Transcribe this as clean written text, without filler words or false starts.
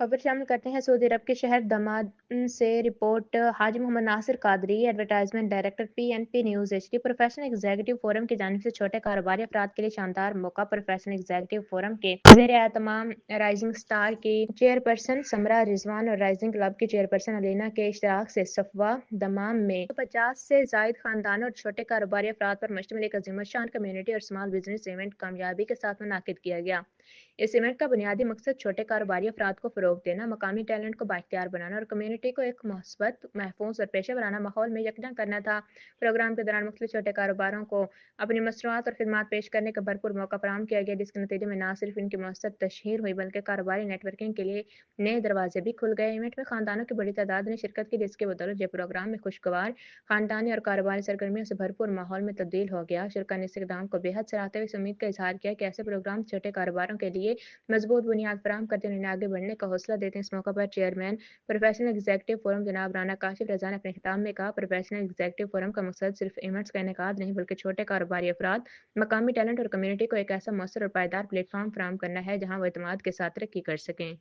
खबर शामिल करते हैं सऊदी अरब के शहर दमाम से रिपोर्ट। Haji Mohammad Nasir Qadri, advertisement director PNP news HD. Professional executive forum की जानिब से छोटे कारोबारी अफराद के लिए शानदार मौका। प्रोफेशनल एग्जीक्यूटिव फोरम के ज़ेर एहतमाम राइजिंग स्टार की चेयरपर्सन समरा रिजवान और राइजिंग क्लब की चेयरपर्सन अलीना के इश्तराक से सफवा दमाम में 50 से जायद खानदानों और छोटे कारोबारी अफराद पर मुश्तमिल एक अजीम शान कम्युनिटी और स्मॉल बिजनेस इवेंट कामयाबी के साथ मुनाकिद किया गया। इस इवेंट का बुनियादी मकसद छोटे कारोबारी अफराद को फ़रोग देना, मकामी टैलेंट को बाइख्तियार बनाना और कम्युनिटी को एक मुस्बत, महफूज और पेशे वराना माहौल में यकजा करना था। प्रोग्राम के दौरान मुख्तलिफ छोटे कारोबारों को अपनी मसनूआत और खिदमात पेश करने का भरपूर मौका फराहम किया गया, जिसके नतीजे में न सिर्फ इनकी मौसर तशहीर हुई बल्कि कारोबारी नेटवर्किंग के लिए नए दरवाजे भी खुल गए। इवेंट में खानदानों की बड़ी तादाद ने शिरकत की, जिसके बदौलत यह प्रोग्राम में खुशगवार खानदानी और कारोबारी सरगर्मियों से भरपूर माहौल में तब्दील हो गया। शुरा ने इस इकदाम को बेहद सराहते हुए इस उम्मीद का इजहार किया कि ऐसे प्रोग्राम छोटे कारोबारों के लिए मजबूत बुनियाद फराहम करते हुए उन्हें आगे बढ़ने का हौसला देते हैं। इस मौका पर चेयरमैन प्रोफेशनल एग्जीक्यूटिव फोरम जनाब राना काशिफ रजा ने अपने खिताब में कहा, प्रोफेशनल एग्जीक्यूटिव फोरम का मकसद सिर्फ इवेंट्स का इनेकाद नहीं बल्कि छोटे कारोबारी अफराद, मकामी टैलेंट और कम्युनिटी को एक ऐसा मौसर और पायदार प्लेटफॉर्म फराहम करना है जहां वो एतमाद के साथ तरक्की कर सकें।